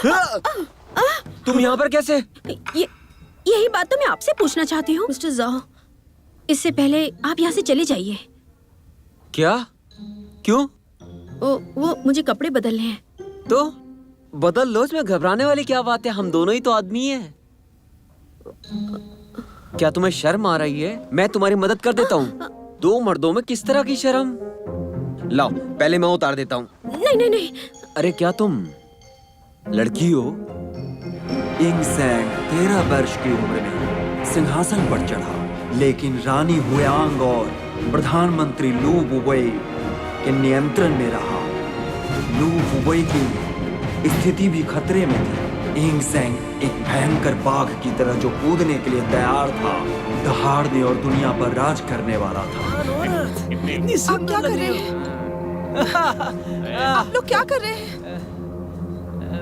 तुम यहाँ पर कैसे? यही बात तो मैं आपसे पूछना चाहती हूँ मिस्टर ज़ाओ। इससे पहले आप यहाँ से चले जाइए। क्या? क्यों? वो मुझे कपड़े बदलने हैं। तो बदल लो, इसमें घबराने वाली क्या बात है? हम दोनों ही तो आदमी हैं। क्या तुम्हें शर्म आ रही है? मैं तुम्हारी मदद कर देता हूँ। दो मर्दों में किस तरह की शर्म? लाओ, पहले मैं उतार देता हूँ। नहीं नहीं नहीं। अरे क्या तुम लड़की हो? इंगसेंग 13 वर्ष की उम्र में सिंहासन पर चढ़ा, लेकिन रानी हुयांग और प्रधानमंत्री लू वुबई के नियंत्रण में रहा। लू वुबई की स्थिति भी खतरे में थी। इंगसेंग एक भयंकर बाघ की तरह जो कूदने के लिए तैयार था, दहाड़ने और दुनिया पर राज करने वाला था। आप क्या कर रहे हैं? आप लोग क्या कर रहे हैं?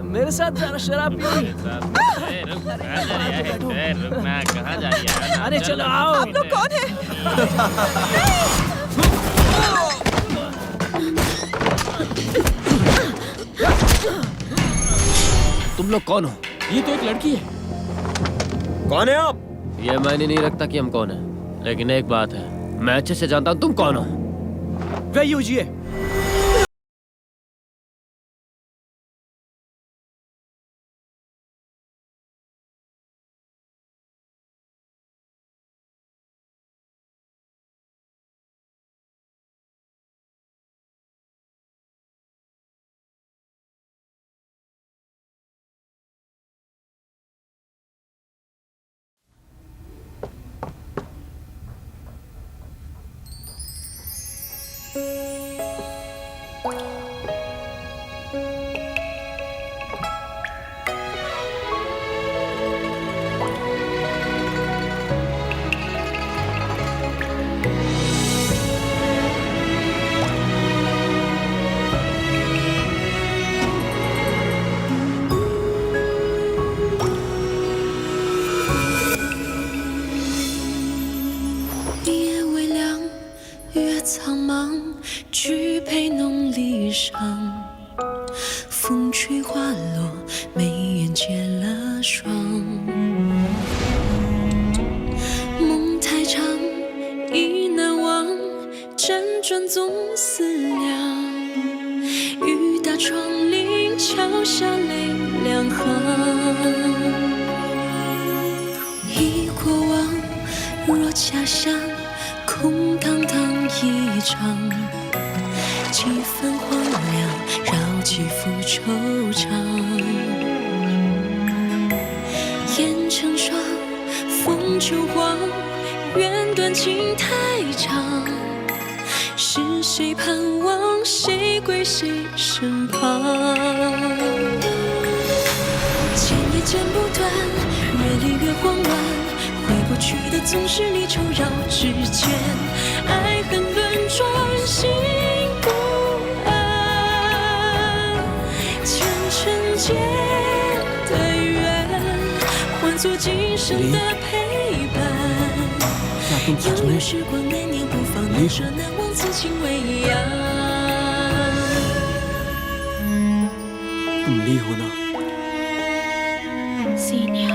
मेरे साथ जरा शराब पियोगी? रुकना, कहाँ जा रही है? अरे चलो आओ। आप लोग कौन हैं? तुम लोग कौन हो? ये तो एक लड़की है। कौन है आप? ये मायने नहीं रखता कि हम कौन है, लेकिन एक बात है, मैं अच्छे से जानता हूँ तुम कौन हो। वे यूजिए। तुम ली हो ना? सीनियर।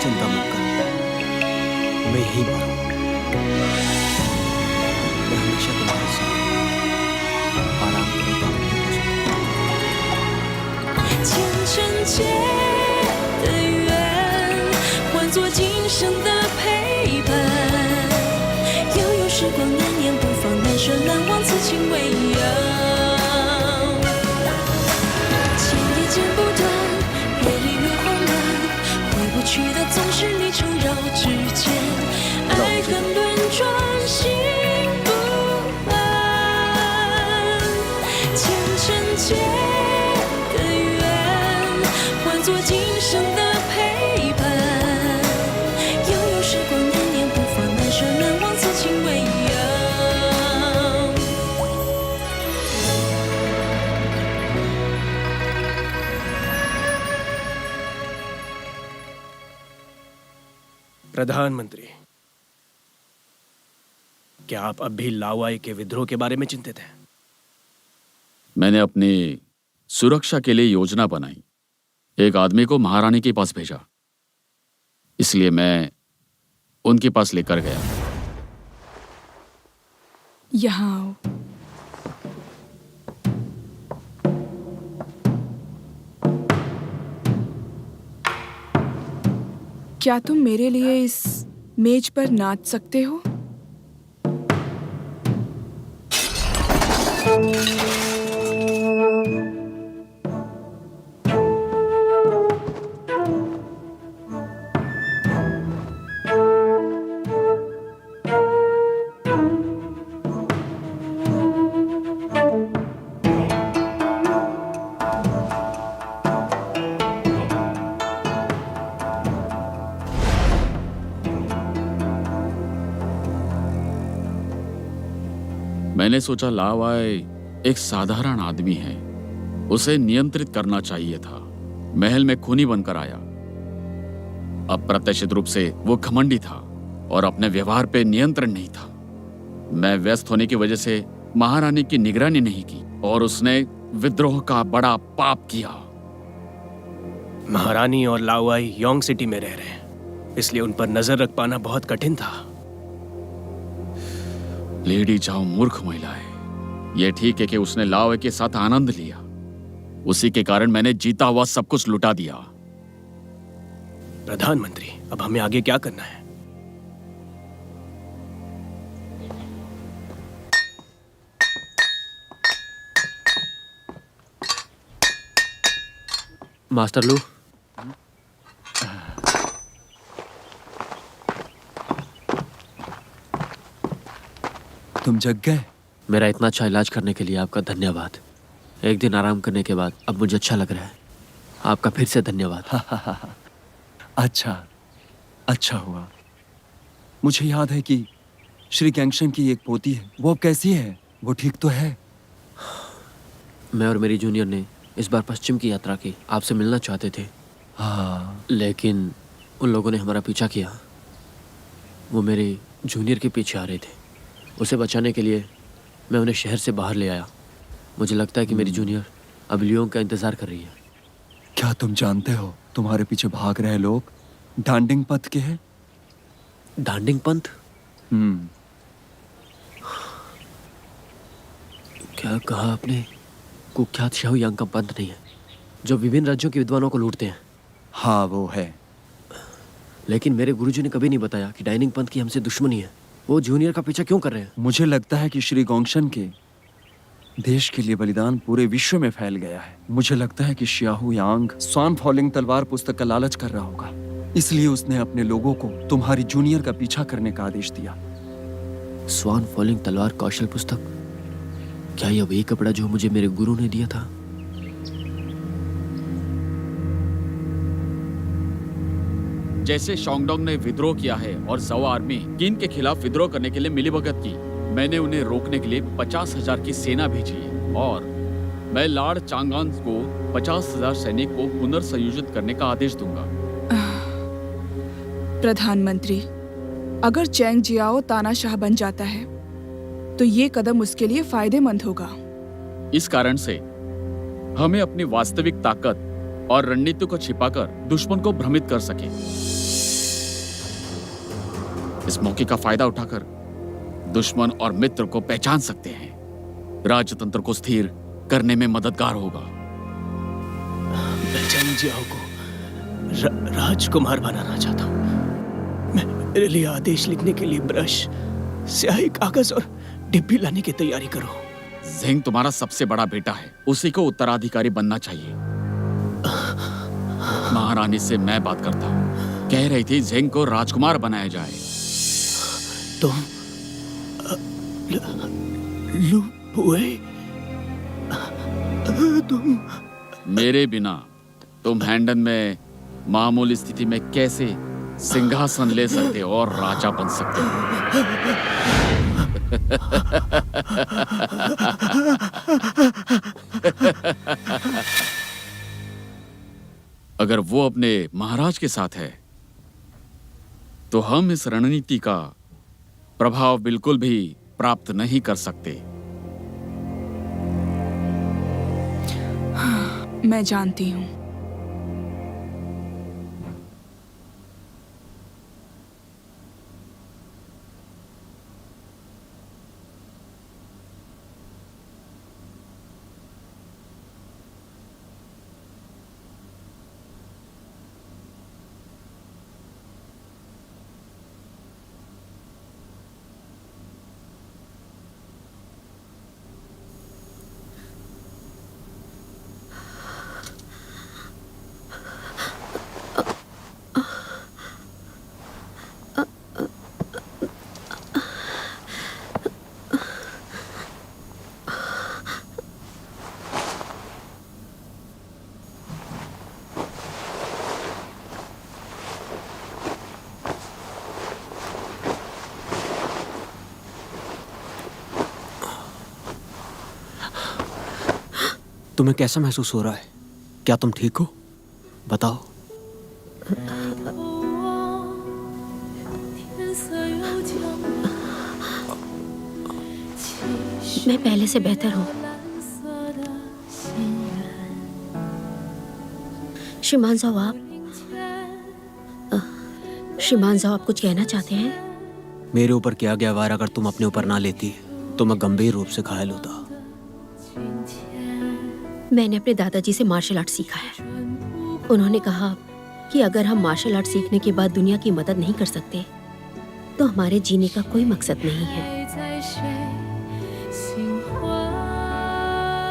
चिंता मत कर, मैं यहीं पर हूँ। मैं हमेशा तुम्हारे साथ आराम करूँगा। 前尘劫的缘，换作今生的陪伴。悠悠时光难念不放，难舍难忘，此情未央。牵也剪不断，越离越慌乱，回不去的总是离愁绕指尖，爱恨轮转，心不安。前尘劫。 做今生的陪伴，悠悠时光难念不放，难舍难忘，此情未央。प्रधानमंत्री, क्या आप अब भी लाओवाई के विद्रोह के बारे में चिंतित हैं? मैंने अपनी सुरक्षा के लिए योजना बनाई। एक आदमी को महारानी के पास भेजा, इसलिए मैं उनके पास लेकर गया। यहाँ आओ। क्या तुम मेरे लिए इस मेज पर नाच सकते हो? मैंने सोचा लावाय एक साधारण आदमी है, उसे नियंत्रित करना चाहिए था। महल में खूनी बनकर आया। अप्रत्याशित रूप से वो घमंडी था और अपने व्यवहार पे नियंत्रण नहीं था। मैं व्यस्त होने की वजह से महारानी की निगरानी नहीं की और उसने विद्रोह का बड़ा पाप किया। महारानी और लाओवाई योंग सिटी में रह रहे हैं, इसलिए उन पर नजर रख पाना बहुत कठिन था। लेडी जाओ मूर्ख महिला है। यह ठीक है कि उसने लाओ के साथ आनंद लिया, उसी के कारण मैंने जीता हुआ सब कुछ लुटा दिया। प्रधानमंत्री, अब हमें आगे क्या करना है? मास्टर लू, तुम जग गए? मेरा इतना अच्छा इलाज करने के लिए आपका धन्यवाद। एक दिन आराम करने के बाद अब मुझे अच्छा लग रहा है। आपका फिर से धन्यवाद। अच्छा हुआ। मुझे याद है कि श्री गैंगशन की एक पोती है, वो अब कैसी है? वो ठीक तो है? मैं और मेरी जूनियर ने इस बार पश्चिम की यात्रा की, आपसे मिलना चाहते थे। हाँ। लेकिन उन लोगों ने हमारा पीछा किया। वो मेरे जूनियर के पीछे आ रहे थे। उसे बचाने के लिए मैं उन्हें शहर से बाहर ले आया। मुझे लगता है कि मेरी जूनियर अब लियोंग का इंतजार कर रही है। क्या तुम जानते हो तुम्हारे पीछे भाग रहे लोग डांडिंग पंथ के हैं? डांडिंग पंथ? क्या कहा आपने? कुख्यात शाहू यांग का पंथ नहीं है जो विभिन्न राज्यों के विद्वानों को लूटते हैं? हाँ वो है। लेकिन मेरे गुरुजी ने कभी नहीं बताया कि डाइनिंग पंथ की हमसे दुश्मनी है। वो जूनियर का पीछा क्यों कर रहे हैं? मुझे लगता है कि श्री गोंगशन के देश के लिए बलिदान पूरे विश्व में फैल गया है। मुझे लगता है कि शाहू यांग स्वान फॉलिंग तलवार पुस्तक का लालच कर रहा होगा, इसलिए उसने अपने लोगों को तुम्हारी जूनियर का पीछा करने का आदेश दिया। स्वान फॉलिंग तलवार कौशल पुस्तक? क्या यह वही कपड़ा जो मुझे मेरे गुरु ने दिया था? जैसे शोंगडोंग ने विद्रोह किया है और जवा आर्मी किन के खिलाफ विद्रोह करने के लिए मिलीभगत की, मैंने उन्हें रोकने के लिए 50,000 की सेना भेजी है और मैं लॉर्ड चांगान को 50,000 सैनिक को पुनर्संयोजित करने का आदेश दूंगा। प्रधानमंत्री, अगर चैंग जियाओ तानाशाह बन जाता है तो ये कदम उसके लिए फायदेमंद होगा। इस कारण से हमें अपनी वास्तविक ताकत और रणनीति को छिपाकर दुश्मन को भ्रमित कर सके। इस मौके का फायदा उठाकर दुश्मन और मित्र को पहचान सकते हैं। राजतंत्र को स्थिर करने में मददगार होगा। मैं चैंग जियाओ को राजकुमार बनाना चाहता हूँ। मेरे लिए आदेश लिखने के लिए ब्रश, स्याही, कागज और डिब्बी लाने की तैयारी करो। ज़ेंग तुम्हारा सबसे बड़ा बेटा है, उसी को उत्तराधिकारी बनना चाहिए। महारानी से मैं बात करता हूँ, कह रही थी ज़ेंग को राजकुमार बनाया जाए। तुम लू पुए, तुम मेरे बिना तुम हैंडन में मामूली स्थिति में कैसे सिंहासन ले सकते हो और राजा बन सकते हो? अगर वो अपने महाराज के साथ है तो हम इस रणनीति का प्रभाव बिल्कुल भी प्राप्त नहीं कर सकते। मैं जानती हूँ। तुम्हें कैसा महसूस हो रहा है? क्या तुम ठीक हो? बताओ। मैं पहले से बेहतर हूँ। श्रीमान साहब श्रीमान साहब आप कुछ कहना चाहते हैं? मेरे ऊपर किया गया वार अगर तुम अपने ऊपर ना लेती तो मैं गंभीर रूप से घायल होता। मैंने अपने दादाजी से मार्शल आर्ट सीखा है। उन्होंने कहा कि अगर हम मार्शल आर्ट सीखने के बाद दुनिया की मदद नहीं कर सकते तो हमारे जीने का कोई मकसद नहीं है।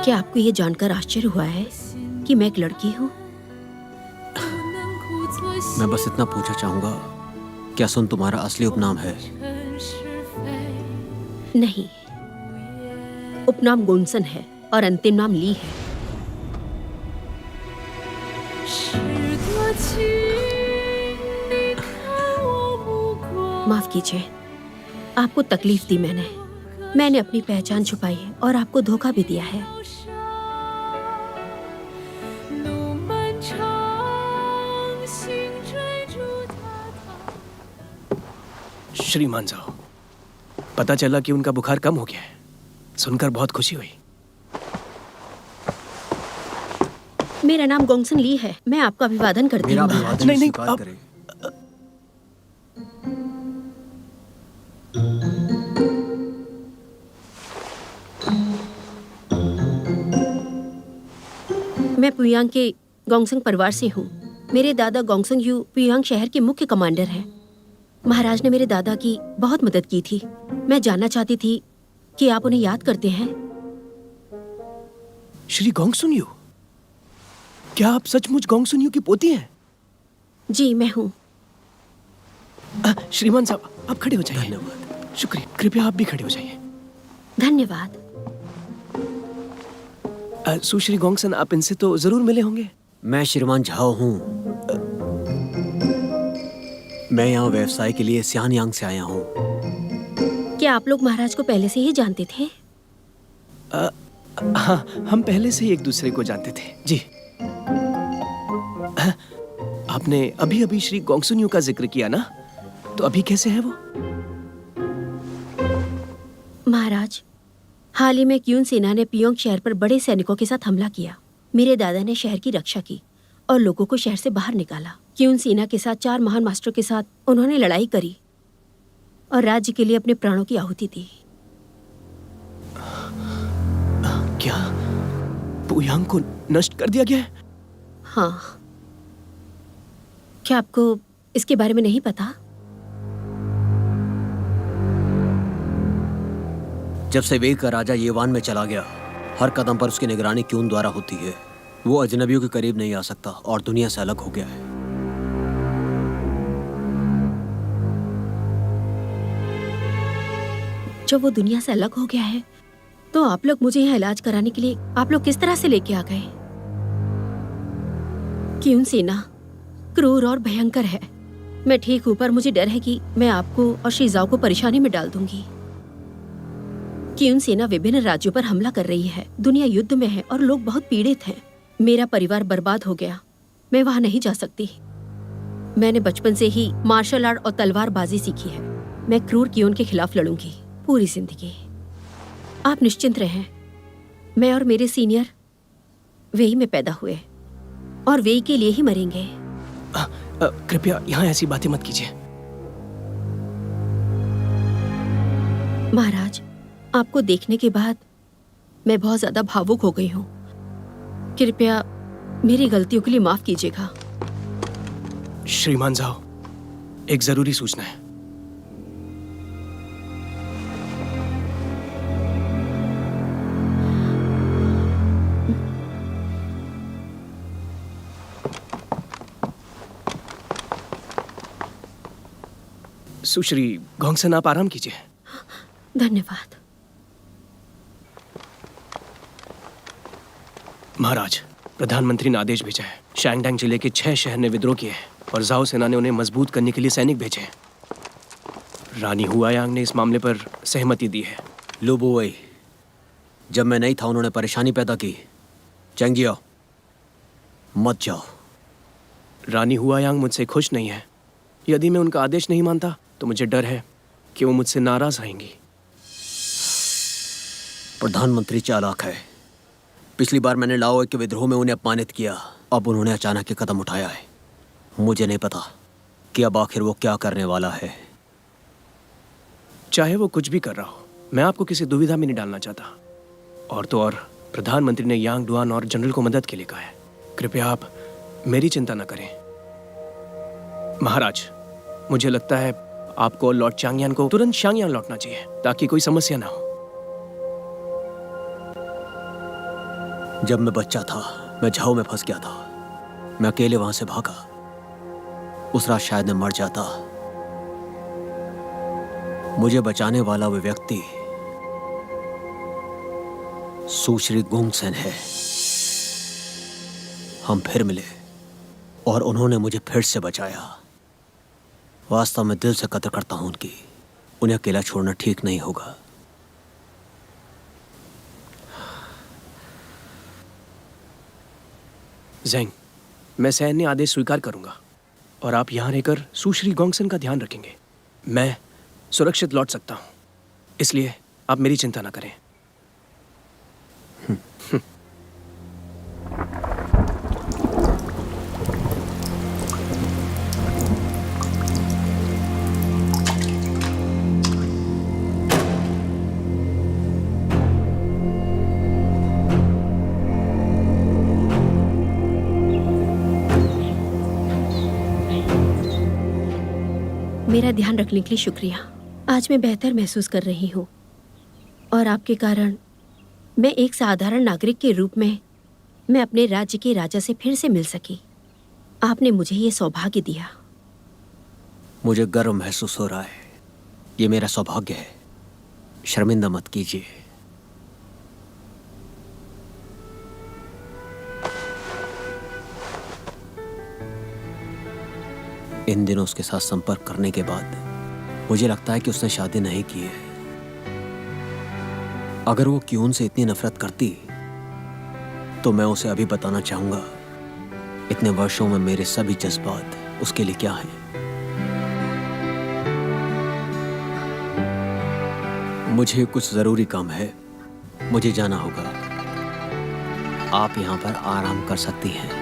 क्या आपको ये जानकर आश्चर्य हुआ है कि मैं एक लड़की हूँ? मैं बस इतना पूछना चाहूंगा, क्या सुन तुम्हारा असली उपनाम है? नहीं, उपनाम गोन्सन है और अंतिम नाम ली है। माफ कीजिए, आपको तकलीफ दी मैंने अपनी पहचान छुपाई है और आपको धोखा भी दिया है। श्रीमान साहब, पता चला कि उनका बुखार कम हो गया है। सुनकर बहुत खुशी हुई। मेरा नाम गोंगसन ली है। मैं आपका अभिवादन करती मेरा हूँ। अभिवादन नहीं, स्वीकार अब- करें। मैं पुयांग के गोंगसंग परिवार से हूँ। मेरे दादा गोंगसंग यू पुयांग शहर के मुख्य कमांडर हैं। महाराज ने मेरे दादा की बहुत मदद की थी। मैं जानना चाहती थी कि आप उन्हें याद करते हैं? श्री गोंगसुन यू, क्या आप सचमुच गोंगसुन यू की पोती हैं? जी, मैं हूँ। श्रीमान साहब, आप खड़े हो जाइए। धन्यवाद। शुक्रिया। कृपया आप भी खड़े हो जाइए। धन्यवाद। सुश्री गोंगसन, आप इनसे तो जरूर मिले होंगे। मैं श्रीमान झाओ हूँ। मैं यहाँ व्यवसाय के लिए सियानयांग से आया हूँ। क्या आप लोग महाराज को पहले से ही जानते थे? हाँ, हम पहले से ही एक दूसरे को जानते थे। जी। आपने अभी अभी श्री गोंगसुन यू का जिक्र किया ना, तो अभी कैसे है वो? महाराज, हाल ही में क्यून सेना ने पियोंग शहर पर बड़े सैनिकों के साथ हमला किया। मेरे दादा ने शहर की रक्षा की और लोगों को शहर से बाहर निकाला। क्यून सेना के साथ 4 महान मास्टरों के साथ उन्होंने लड़ाई करी और राज्य के लिए अपने प्राणों की आहुति दी। क्या पुयांग को नष्ट कर दिया गया है? हाँ। क्या आपको इसके बारे में नहीं पता? जब से वेग का राजा येवान में चला गया, हर कदम पर उसकी निगरानी क्यून द्वारा होती है। वो अजनबियों के करीब नहीं आ सकता और दुनिया से अलग हो गया है। जब वो दुनिया से अलग हो गया है तो आप लोग मुझे यहाँ इलाज कराने के लिए आप लोग किस तरह से लेके आ गए? क्यून सेना क्रूर और भयंकर है। मैं ठीक हूँ, पर मुझे डर है कि मैं आपको और शीजाओ को परेशानी में डाल दूंगी। क्यून सेना विभिन्न राज्यों पर हमला कर रही है। दुनिया युद्ध में है और लोग बहुत पीड़ित हैं। मेरा परिवार बर्बाद हो गया। मैं वहां नहीं जा सकती। मैंने बचपन से ही मार्शल आर्ट और तलवारबाजी सीखी है। मैं क्रूर क्यून के खिलाफ लड़ूंगी पूरी जिंदगी। आप निश्चिंत रहें। मैं और मेरे सीनियर वेई में पैदा हुए और वेई के लिए ही मरेंगे। कृपया यहाँ ऐसी बातें मत कीजिए। महाराज, आपको देखने के बाद मैं बहुत ज्यादा भावुक हो गई हूँ। कृपया मेरी गलतियों के लिए माफ कीजिएगा। श्रीमान जाओ, एक जरूरी सूचना है। सुश्री गोंगसन, आप आराम कीजिए। धन्यवाद। महाराज, प्रधानमंत्री ने आदेश भेजा है। शैंगडांग जिले के 6 शहर ने विद्रोह किए हैं और जाओ सेना ने उन्हें मजबूत करने के लिए सैनिक भेजे हैं। रानी हुआयांग ने इस मामले पर सहमति दी है। लू बुवई, जब मैं नहीं था उन्होंने परेशानी पैदा की। चैंग जियाओ, मत जाओ। रानी हुआयांग मुझसे खुश नहीं है। यदि मैं उनका आदेश नहीं मानता तो मुझे डर है कि वो मुझसे नाराज रहेंगी। प्रधानमंत्री चालाक है। पिछली बार मैंने लाओ के विद्रोह में उन्हें अपमानित किया, अब उन्होंने अचानक ये कदम उठाया है। मुझे नहीं पता कि अब आखिर वो क्या करने वाला है। चाहे वो कुछ भी कर रहा हो, मैं आपको किसी दुविधा में नहीं डालना चाहता। और तो और, प्रधानमंत्री ने यांग डुआन और जनरल को मदद के लिए कहा है। कृपया आप मेरी चिंता न करें। महाराज, मुझे लगता है आपको और लॉर्ड चांगयान को तुरंत शांगयान लौटना चाहिए ताकि कोई समस्या ना हो। जब मैं बच्चा था, मैं झाऊ में फंस गया था। मैं अकेले वहां से भागा। उस रात शायद मैं मर जाता। मुझे बचाने वाला वो व्यक्ति सुश्री गोंगसन है। हम फिर मिले और उन्होंने मुझे फिर से बचाया। वास्तव में दिल से कदर करता हूं उनकी। उन्हें अकेला छोड़ना ठीक नहीं होगा। ज़ेंग, मैं सैन्य आदेश स्वीकार करूंगा और आप यहां रहकर सुश्री गोंगसन का ध्यान रखेंगे। मैं सुरक्षित लौट सकता हूं, इसलिए आप मेरी चिंता न करें। मेरा ध्यान रखने के लिए शुक्रिया। आज मैं बेहतर महसूस कर रही हूँ और आपके कारण मैं एक साधारण नागरिक के रूप में मैं अपने राज्य के राजा से फिर से मिल सकी। आपने मुझे ये सौभाग्य दिया। मुझे गर्व महसूस हो रहा है। ये मेरा सौभाग्य है। शर्मिंदा मत कीजिए। इन दिनों उसके साथ संपर्क करने के बाद मुझे लगता है कि उसने शादी नहीं की है। अगर वो क्यून से इतनी नफरत करती तो मैं उसे अभी बताना चाहूंगा इतने वर्षों में मेरे सभी जज्बात उसके लिए क्या हैं। मुझे कुछ जरूरी काम है, मुझे जाना होगा। आप यहां पर आराम कर सकती हैं।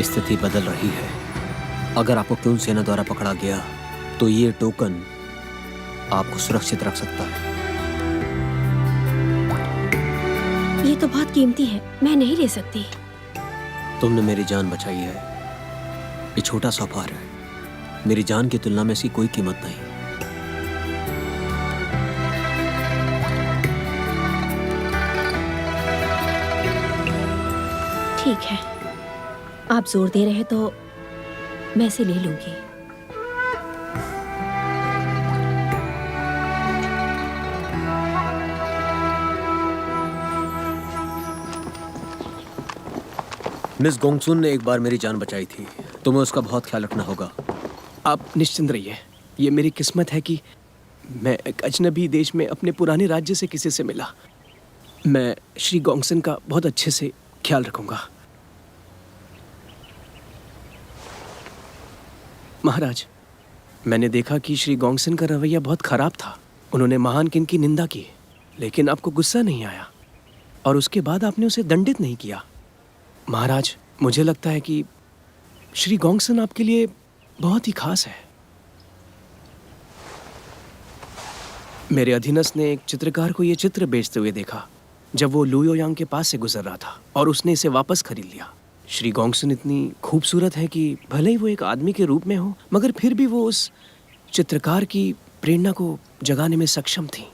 स्थिति बदल रही है। अगर आपको क्यून सेना द्वारा पकड़ा गया तो ये टोकन आपको सुरक्षित रख सकता है। ये तो बहुत कीमती है, मैं नहीं ले सकती। तुमने मेरी जान बचाई है। ये छोटा सा उपहार है। मेरी जान की तुलना में इसकी कोई कीमत नहीं। ठीक है, आप जोर दे रहे तो मैं इसे ले लूंगी। मिस गोंगसुन ने एक बार मेरी जान बचाई थी। तुम्हें उसका बहुत ख्याल रखना होगा। आप निश्चिंत रहिए। ये मेरी किस्मत है कि मैं एक अजनबी देश में अपने पुराने राज्य से किसी से मिला। मैं श्री गोंगसन का बहुत अच्छे से ख्याल रखूंगा। महाराज, मैंने देखा कि श्री गोंगसन का रवैया बहुत खराब था। उन्होंने महान किन की निंदा की, लेकिन आपको गुस्सा नहीं आया और उसके बाद आपने उसे दंडित नहीं किया। महाराज, मुझे लगता है कि श्री गोंगसन आपके लिए बहुत ही खास है। मेरे अधीनस्थ ने एक चित्रकार को यह चित्र बेचते हुए देखा जब वो लुयोयांग के पास से गुजर रहा था और उसने इसे वापस खरीद लिया। श्री गोंगसन इतनी खूबसूरत है कि भले ही वो एक आदमी के रूप में हो, मगर फिर भी वो उस चित्रकार की प्रेरणा को जगाने में सक्षम थी।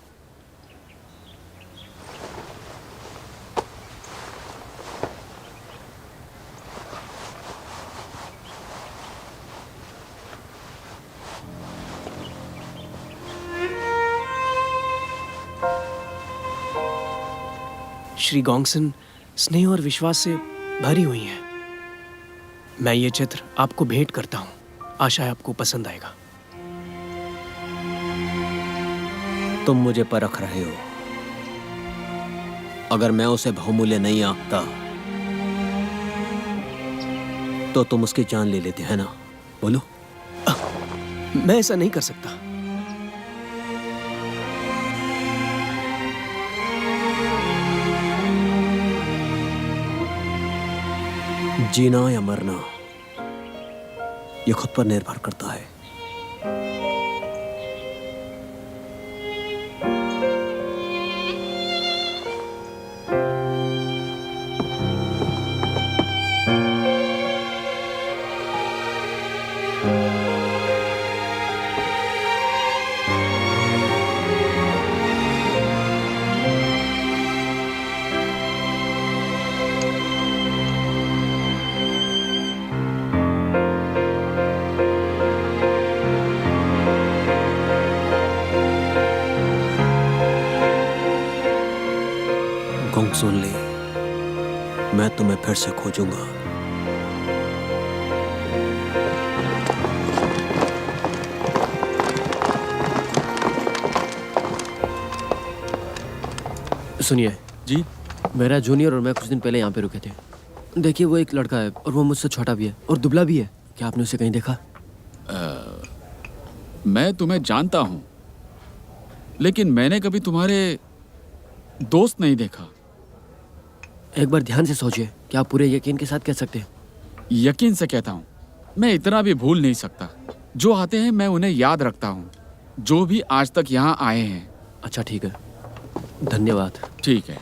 श्री गोंगसन स्नेह और विश्वास से भरी हुई हैं। मैं ये चित्र आपको भेंट करता हूं। आशा है आपको पसंद आएगा। तुम मुझे परख रहे हो। अगर मैं उसे बहुमूल्य नहीं आंकता तो तुम उसकी जान ले लेते, है ना? बोलो। मैं ऐसा नहीं कर सकता। जीना या मरना ये खुद पर निर्भर करता है। सुन ले, मैं तुम्हें फिर से खोजूंगा। सुनिए जी। मेरा जूनियर और मैं कुछ दिन पहले यहाँ पे रुके थे। देखिए, वो एक लड़का है और वो मुझसे छोटा भी है और दुबला भी है। क्या आपने उसे कहीं देखा? मैं तुम्हें जानता हूं, लेकिन मैंने कभी तुम्हारे दोस्त नहीं देखा। एक बार ध्यान से सोचिए। क्या आप पूरे यकीन के साथ कह सकते हैं? यकीन से कहता हूं, मैं इतना भी भूल नहीं सकता। जो आते हैं मैं उन्हें याद रखता हूं, जो भी आज तक यहाँ आए हैं। अच्छा, ठीक है, धन्यवाद। ठीक है।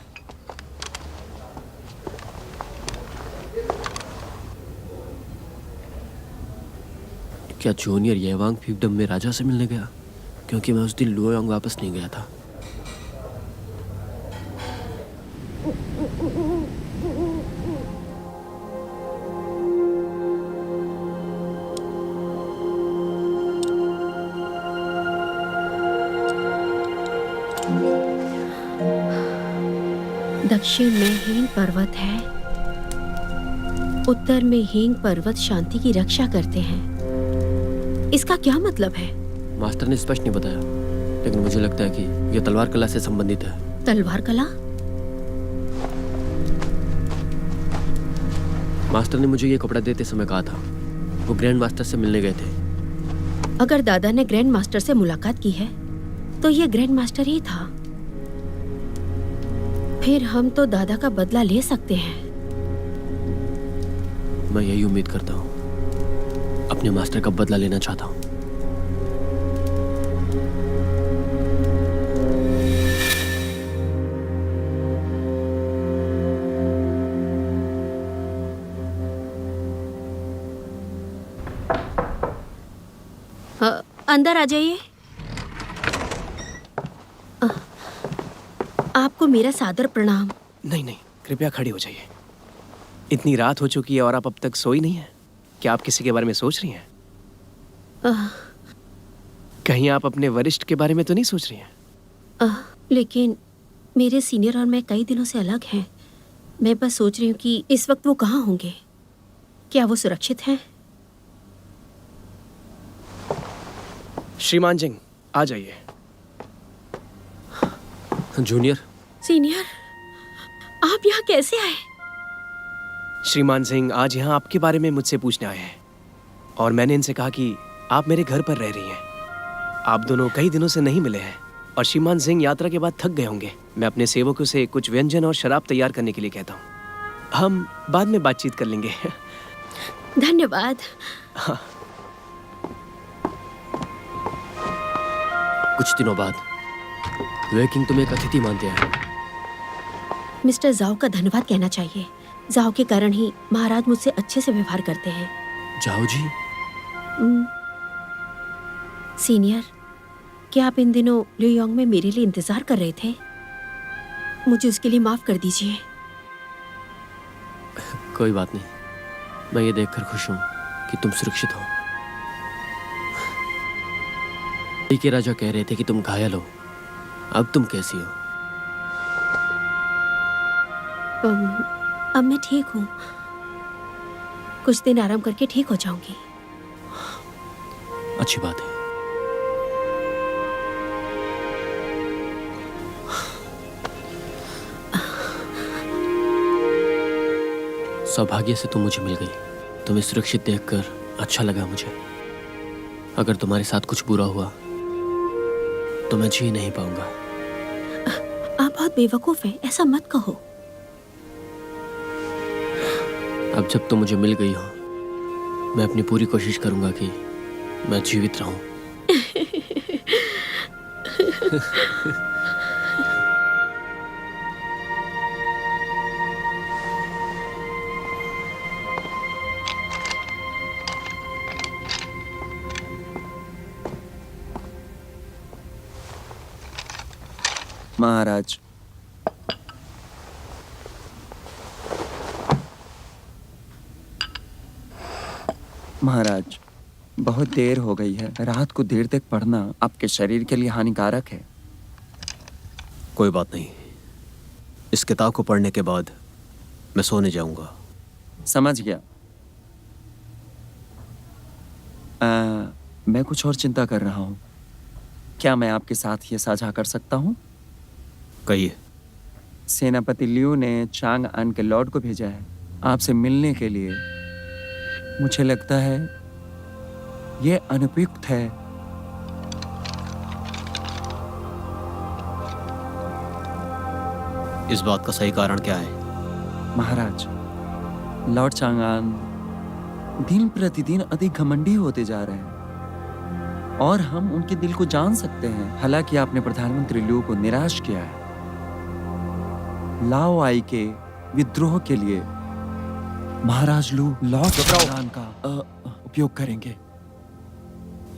क्या जूनियर येवांग फीवडम में राजा से मिलने गया? क्योंकि मैं उस दिन लुओयांग वापस नहीं गया था। दक्षिण में हींग पर्वत है, उत्तर में हींग पर्वत शांति की रक्षा करते हैं। इसका क्या मतलब है? मास्टर ने स्पष्ट नहीं बताया, लेकिन मुझे लगता है कि यह तलवार कला से संबंधित है। तलवार कला? मास्टर ने मुझे ये कपड़ा देते समय कहा था वो ग्रैंड मास्टर से मिलने गए थे। अगर दादा ने ग्रैंड मास्टर से मुलाकात की है तो ये ग्रैंड मास्टर ही था। फिर हम तो दादा का बदला ले सकते हैं। मैं यही उम्मीद करता हूँ। अपने मास्टर का बदला लेना चाहता हूँ। अंदर आ जाइए। आपको मेरा सादर प्रणाम। नहीं नहीं, कृपया खड़ी हो जाइए। इतनी रात हो चुकी है और आप अब तक सोई नहीं हैं। क्या आप किसी के बारे में सोच रही हैं? कहीं आप अपने वरिष्ठ के बारे में तो नहीं सोच रही हैं? लेकिन मेरे सीनियर और मैं कई दिनों से अलग हैं। मैं बस सोच रही हूँ कि इस वक्त वो कहाँ होंगे। क्या वो सुरक्षित हैं? श्रीमान जिंग, आ जाइए। जूनियर। सीनियर, आप यहाँ कैसे आए? श्रीमान सिंह आज यहाँ आपके बारे में मुझसे पूछने आए हैं और मैंने इनसे कहा कि आप मेरे घर पर रह रही हैं। आप दोनों कई दिनों से नहीं मिले हैं और श्रीमान सिंह यात्रा के बाद थक गए होंगे। मैं अपने सेवकों से कुछ व्यंजन और शराब तैयार करने के लिए कहता हूँ। हम बाद में बातचीत कर लेंगे। धन्यवाद। कुछ दिनों बाद वेकिंग तुम्हें एक अतिथि मानते हैं। मिस्टर जाओ का धन्यवाद कहना चाहिए। जाओ के कारण ही महाराज मुझसे अच्छे से व्यवहार करते हैं। जाओ जी। सीनियर, क्या आप इन दिनों ल्यूयोंग में मेरे लिए इंतजार कर रहे थे? मुझे उसके लिए माफ कर दीजिए। कोई बात नहीं, मैं ये देखकर खुश हूँ कि तुम सुरक्षित हो। के राजा कह रहे थे कि तुम घायल हो, अब तुम कैसी हो? अब मैं ठीक हूँ। कुछ दिन आराम करके ठीक हो जाऊंगी। अच्छी बात है। सौभाग्य से तुम मुझे मिल गई। तुम्हें सुरक्षित देखकर अच्छा लगा मुझे। अगर तुम्हारे साथ कुछ बुरा हुआ तो मैं जी नहीं पाऊंगा। आप बहुत बेवकूफ हैं, ऐसा मत कहो। अब जब तुम मुझे मिल गई हो, मैं अपनी पूरी कोशिश करूंगा कि मैं जीवित रहूं। महाराज, महाराज, बहुत देर हो गई है। रात को देर तक पढ़ना आपके शरीर के लिए हानिकारक है। कोई बात नहीं, इस किताब को पढ़ने के बाद मैं सोने जाऊंगा। समझ गया। मैं कुछ और चिंता कर रहा हूँ। क्या मैं आपके साथ ये साझा कर सकता हूँ? कहिए। सेनापति लियू ने चांग आन के लॉर्ड को भेजा है आपसे मिलने के लिए। मुझे लगता है ये अनुपयुक्त है। इस बात का सही कारण क्या है? महाराज, लॉर्ड चांगान दिन प्रतिदिन अधिक घमंडी होते जा रहे हैं और हम उनके दिल को जान सकते हैं। हालांकि आपने प्रधानमंत्री लियू को निराश किया है। लाओ आई के विद्रोह के लिए महाराज लू लॉर्ड चांगान का उपयोग करेंगे।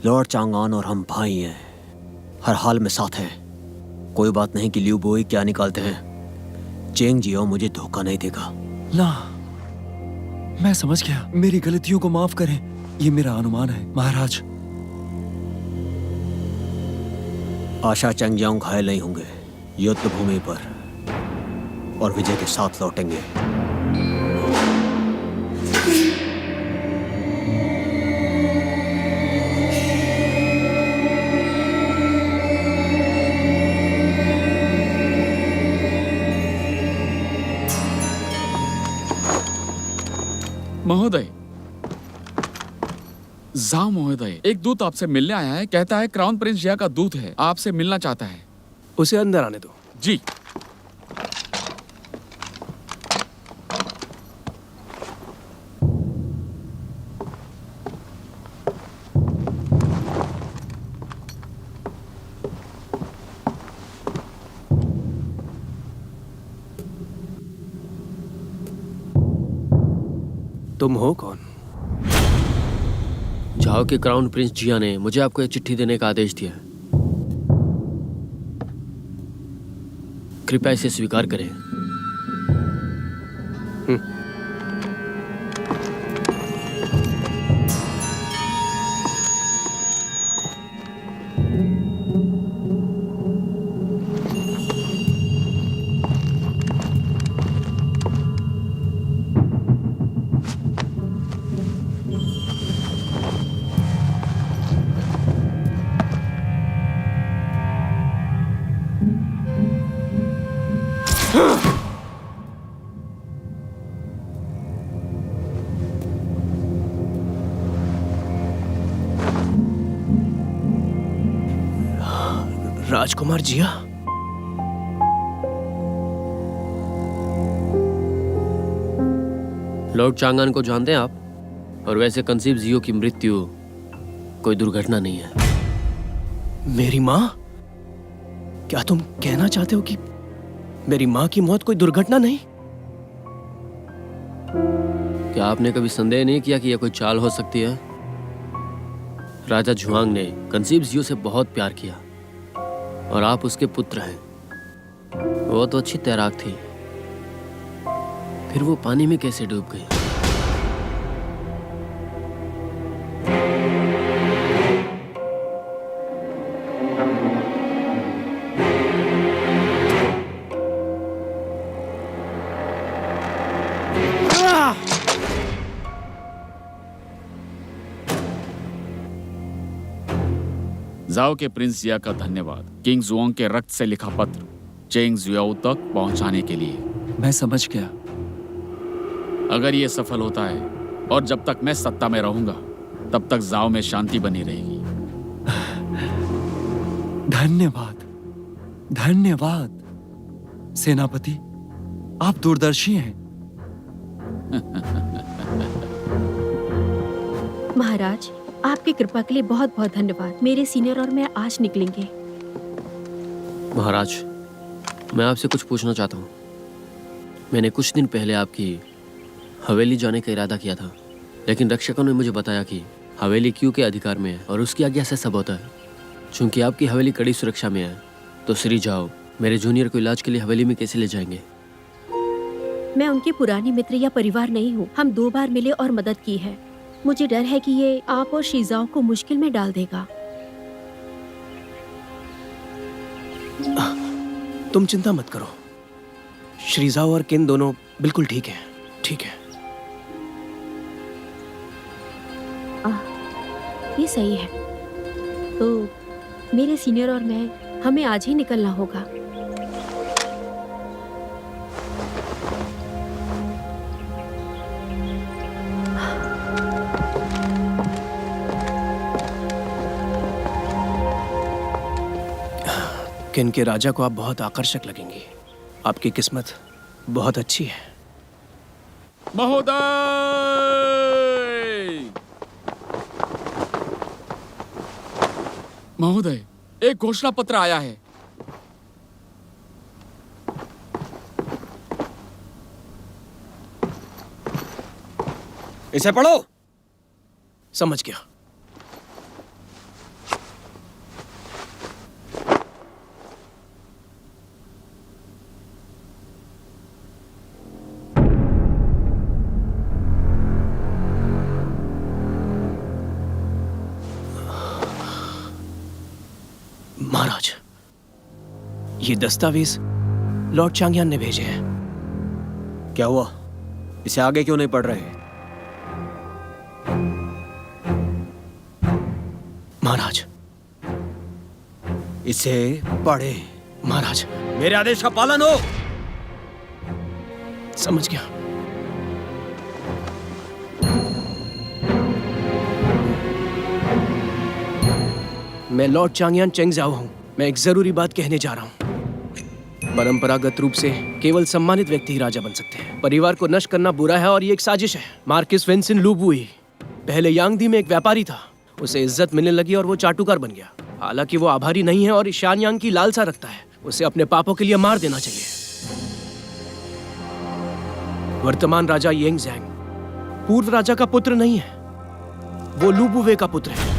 लॉर्ड चांगान और हम भाई हैं, हर हाल में साथ हैं। कोई बात नहीं कि लियू बोई क्या निकालते हैं, चेंग जियो मुझे धोखा नहीं देगा। ना, मैं समझ गया। मेरी गलतियों को माफ करें, ये मेरा अनुमान है महाराज। आशा चेंगजियांग घायल नहीं होंगे, युद्ध भूमि पर और विजय के साथ लौटेंगे। महोदय, जाओ महोदय, एक दूत आपसे मिलने आया है। कहता है क्राउन प्रिंस जिया का दूत है, आपसे मिलना चाहता है। उसे अंदर आने दो। जी। तुम हो कौन? झाओ के क्राउन प्रिंस जिया ने मुझे आपको एक चिट्ठी देने का आदेश दिया है। कृपया इसे स्वीकार करें। राजकुमार जिया? लॉर्ड चांगान को जानते हैं आप? और वैसे कंसीव जियो की मृत्यु कोई दुर्घटना नहीं है। मेरी माँ? क्या तुम कहना चाहते हो कि मेरी माँ की मौत कोई दुर्घटना नहीं? क्या आपने कभी संदेह नहीं किया कि यह कोई चाल हो सकती है? राजा झुआंग ने कंसीव जियो से बहुत प्यार किया और आप उसके पुत्र हैं। वो तो अच्छी तैराक थी, फिर वो पानी में कैसे डूब गई? जाओ के प्रिंस जिया का धन्यवाद किंग जुआंग के रक्त से लिखा पत्र चेंग जुआओ तक पहुंचाने के लिए। मैं समझ गया। अगर ये सफल होता है और जब तक मैं सत्ता में रहूंगा तब तक जाओ में शांति बनी रहेगी। धन्यवाद, धन्यवाद सेनापति, आप दूरदर्शी हैं। महाराज, आपकी कृपा के लिए बहुत बहुत धन्यवाद। मेरे सीनियर और मैं आज निकलेंगे। महाराज, मैं आपसे कुछ पूछना चाहता हूँ। मैंने कुछ दिन पहले आपकी हवेली जाने का इरादा किया था, लेकिन रक्षकों ने मुझे बताया कि हवेली क्यू के अधिकार में है और उसकी आज्ञा से सब होता है। चूंकि आपकी हवेली कड़ी सुरक्षा में है, तो श्री जाओ मेरे जूनियर को इलाज के लिए हवेली में कैसे ले जाएंगे? मैं उनकी पुरानी मित्र या परिवार नहीं हूँ। हम 2 बार मिले और मदद की है। मुझे डर है कि ये आप और शीजाओ को मुश्किल में डाल देगा। तुम चिंता मत करो, श्रीजाओ और किन दोनों बिल्कुल ठीक हैं। ठीक है, ये सही है। तो मेरे सीनियर और मैं, हमें आज ही निकलना होगा। किन के राजा को आप बहुत आकर्षक लगेंगी। आपकी किस्मत बहुत अच्छी है। महोदय! महोदय, एक घोषणा पत्र आया है। इसे पढ़ो। समझ गया। महाराज, ये दस्तावेज लॉर्ड चांगयान ने भेजे हैं। क्या हुआ? इसे आगे क्यों नहीं पढ़ रहे? महाराज, इसे पढ़े। महाराज, मेरे आदेश का पालन हो। समझ गया। मैं लॉर्ड चांगयान चेंगजाओ हूं। मैं एक जरूरी बात कहने जा रहा हूं। परंपरागत रूप से केवल सम्मानित व्यक्ति ही राजा बन सकते हैं। परिवार को नष्ट करना बुरा है और ये एक साजिश है। मार्किस वेंसिन लुबुई पहले यांगदी में एक व्यापारी था। उसे इज्जत मिलने लगी और वो चाटुकार बन गया। हालांकि वो आभारी नहीं है और ईशानयांग की लालसा रखता है। उसे अपने पापों के लिए मार देना चाहिए। वर्तमान राजा येंग ज़ैंग पूर्व राजा का पुत्र नहीं है, वो लुबुवे का पुत्र है।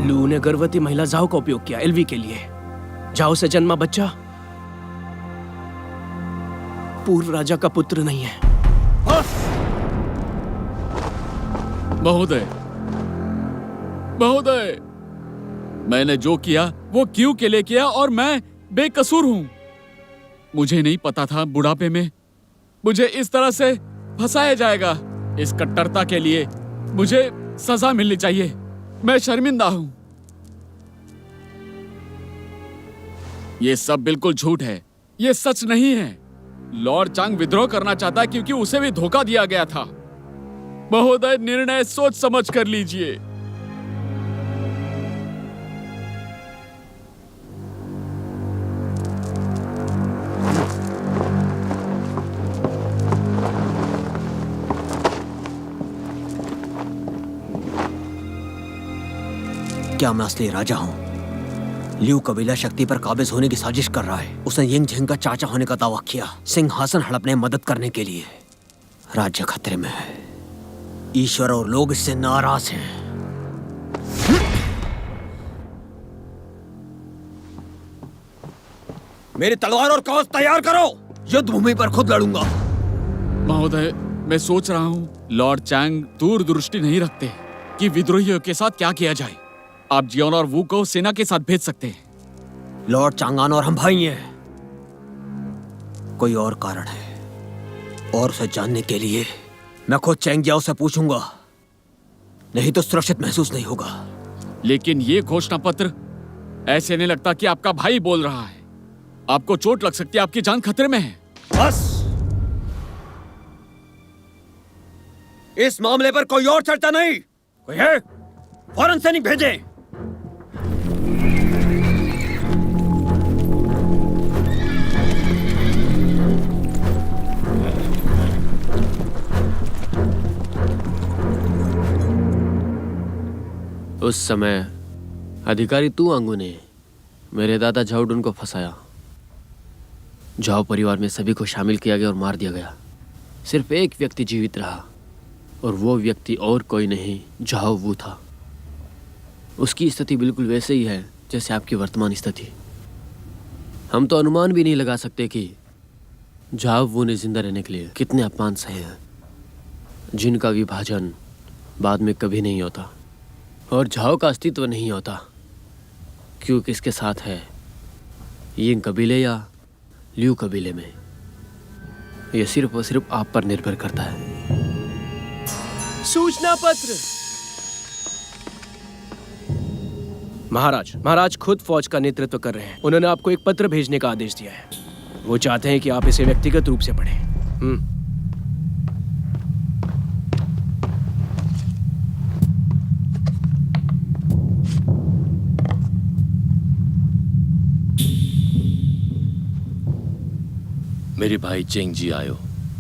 लू ने गर्भवती महिला जाओ का उपयोग किया एलवी के लिए। जाओ से जन्मा बच्चा पूर्व राजा का पुत्र नहीं है। महोदय, महोदय, मैंने जो किया वो क्यों के लिए किया और मैं बेकसूर हूं। मुझे नहीं पता था बुढ़ापे में मुझे इस तरह से फंसाया जाएगा। इस कट्टरता के लिए मुझे सजा मिलनी चाहिए। मैं शर्मिंदा हूं। ये सब बिल्कुल झूठ है, ये सच नहीं है। लॉर्ड चांग विद्रोह करना चाहता है क्योंकि उसे भी धोखा दिया गया था। महोदय, निर्णय सोच समझ कर लीजिए। क्या मैं असली राजा हूँ? लियू कबीला शक्ति पर काबिज होने की साजिश कर रहा है। उसने यिंग झेंग का चाचा होने का दावा किया, सिंहासन हड़पने मदद करने के लिए। राज्य खतरे में है। ईश्वर और लोग इससे नाराज हैं। मेरी तलवार और कवच तैयार करो। युद्ध भूमि पर खुद लड़ूंगा। महोदय, मैं सोच रहा हूँ लॉर्ड चैंग दूरदृष्टि नहीं रखते कि विद्रोहियों के साथ क्या किया जाए। आप जियोन और वू को सेना के साथ भेज सकते हैं। लॉर्ड चांगान और हम भाई हैं। कोई और कारण है, और उसे जानने के लिए मैं खुद चैंग जियाओ से पूछूंगा, नहीं तो सुरक्षित महसूस नहीं होगा। लेकिन ये घोषणा पत्र ऐसे नहीं लगता कि आपका भाई बोल रहा है। आपको चोट लग सकती है, आपकी जान खतरे में है। बस, इस मामले पर कोई और चर्चा नहीं। कोई है? फौरन सैनिक भेजें। उस समय अधिकारी तुआंगू ने मेरे दादा झाओडुन को फंसाया। झाओ परिवार में सभी को शामिल किया गया और मार दिया गया। सिर्फ एक व्यक्ति जीवित रहा, और वो व्यक्ति और कोई नहीं, झाओ वू था। उसकी स्थिति बिल्कुल वैसे ही है जैसे आपकी वर्तमान स्थिति। हम तो अनुमान भी नहीं लगा सकते कि झाओ वू ने जिंदा रहने के लिए कितने अपमान सहे हैं, जिनका विभाजन बाद में कभी नहीं होता। और झाओ का अस्तित्व नहीं होता क्योंकि इसके साथ है यिंग कबीले या लियू कबीले में। यह सिर्फ और सिर्फ आप पर निर्भर करता है। सूचना पत्र। महाराज खुद फौज का नेतृत्व कर रहे हैं। उन्होंने आपको एक पत्र भेजने का आदेश दिया है। वो चाहते हैं कि आप इसे व्यक्तिगत रूप से पढ़ें। मेरे भाई चेंग जी आयो,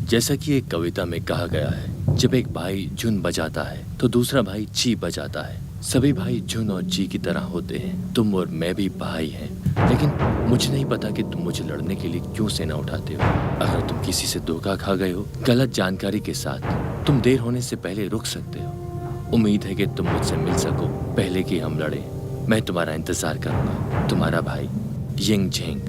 जैसा कि एक कविता में कहा गया है, जब एक भाई झुन बजाता है तो दूसरा भाई ची बजाता है। सभी भाई झुन और ची की तरह होते हैं। तुम और मैं भी भाई हैं, लेकिन मुझे नहीं पता कि तुम मुझे लड़ने के लिए क्यों सेना उठाते हो। अगर तुम किसी से धोखा खा गए हो गलत जानकारी के साथ, तुम देर होने से पहले रुक सकते हो। उम्मीद है कि तुम मुझसे मिल सको पहले कि हम लड़े। मैं तुम्हारा इंतजार करूंगा। तुम्हारा भाई यिंग झेंग।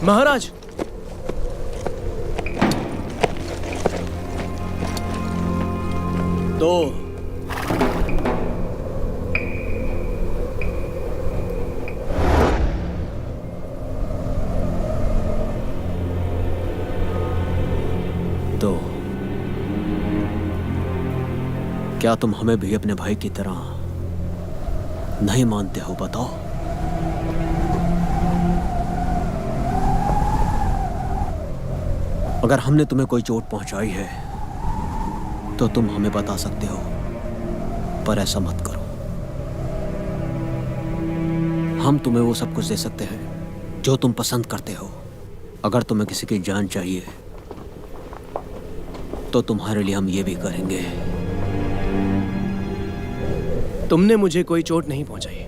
महाराज, तो क्या तुम हमें भी अपने भाई की तरह नहीं मानते हो? बताओ। अगर हमने तुम्हें कोई चोट पहुंचाई है तो तुम हमें बता सकते हो, पर ऐसा मत करो। हम तुम्हें वो सब कुछ दे सकते हैं जो तुम पसंद करते हो। अगर तुम्हें किसी की जान चाहिए तो तुम्हारे लिए हम ये भी करेंगे। तुमने मुझे कोई चोट नहीं पहुंचाई।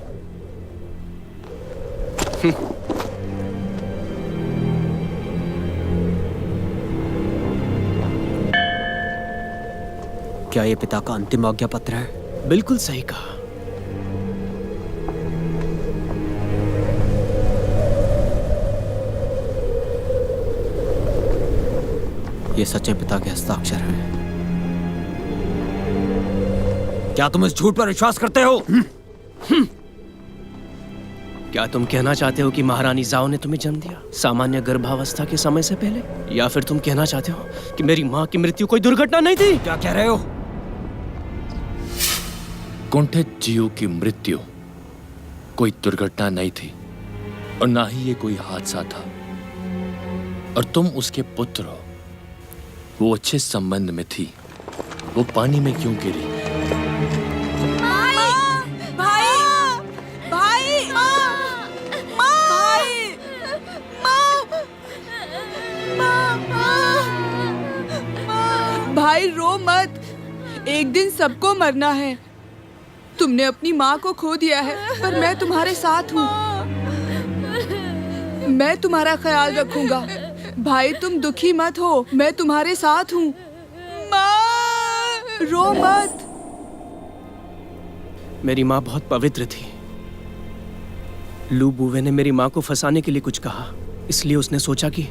क्या ये पिता का अंतिम आज्ञा पत्र है? बिल्कुल सही कहा। ये सच्चे पिता के हस्ताक्षर हैं। क्या तुम इस झूठ पर विश्वास करते हो? क्या तुम कहना चाहते हो कि महारानी जाओ ने तुम्हें जन्म दिया सामान्य गर्भावस्था के समय से पहले? या फिर तुम कहना चाहते हो कि मेरी माँ की मृत्यु कोई दुर्घटना नहीं थी? क्या कह रहे हो? कुंठित जीव की मृत्यु कोई दुर्घटना नहीं थी और ना ही ये कोई हादसा था। और तुम उसके पुत्र हो। वो अच्छे संबंध में थी, वो पानी में क्यों गिरी? भाई रो मत, एक दिन सबको मरना है। तुमने अपनी माँ को खो दिया है, पर मैं तुम्हारे साथ हूँ। मैं तुम्हारा ख्याल रखूंगा। भाई तुम दुखी मत हो, मैं तुम्हारे साथ हूँ। माँ, रो मत। मेरी माँ बहुत पवित्र थी। लू बुवे ने मेरी माँ को फंसाने के लिए कुछ कहा, इसलिए उसने सोचा कि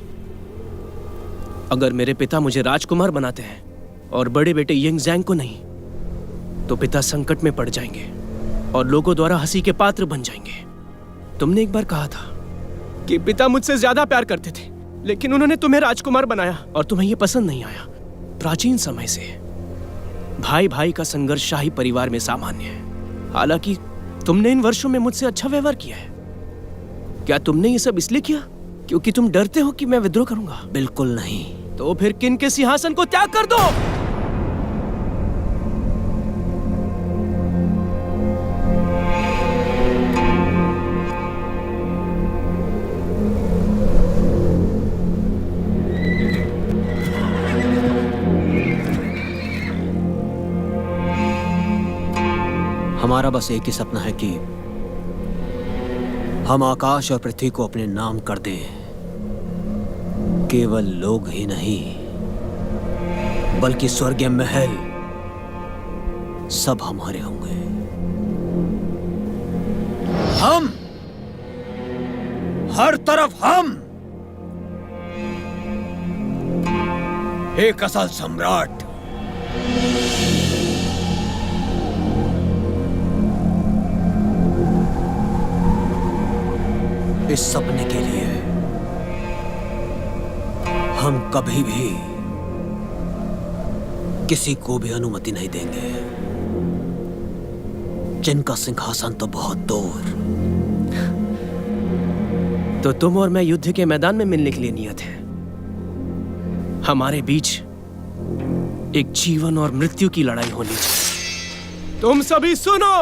अगर मेरे पिता मुझे राजकुमार बनाते हैं और बड़े बेटे यिंग ज़ैंग को नहीं, तो पिता संकट में पड़ जाएंगे और लोगों द्वारा हंसी के पात्र बन जाएंगे। तुमने एक बार कहा था कि पिता मुझसे ज्यादा प्यार करते थे, लेकिन उन्होंने तुम्हें राजकुमार बनाया और तुम्हें यह पसंद नहीं आया। प्राचीन समय से भाई भाई का संघर्ष शाही परिवार में सामान्य है। हालांकि तुमने इन वर्षों में मुझसे अच्छा व्यवहार किया है। क्या तुमने ये सब इसलिए किया क्योंकि तुम डरते हो कि मैं विद्रोह करूंगा? बिल्कुल नहीं। तो फिर किन के सिंहासन को त्याग कर दो। हमारा बस एक ही सपना है कि हम आकाश और पृथ्वी को अपने नाम कर दें। केवल लोग ही नहीं, बल्कि स्वर्गीय महल सब हमारे होंगे। हम, हर तरफ हम, एक असल सम्राट। इस सपने के लिए हम कभी भी किसी को भी अनुमति नहीं देंगे। जिनका सिंहासन तो बहुत दूर। तो तुम और मैं युद्ध के मैदान में मिलने के लिए नियत है। हमारे बीच एक जीवन और मृत्यु की लड़ाई होनी चाहिए। तुम सभी सुनो।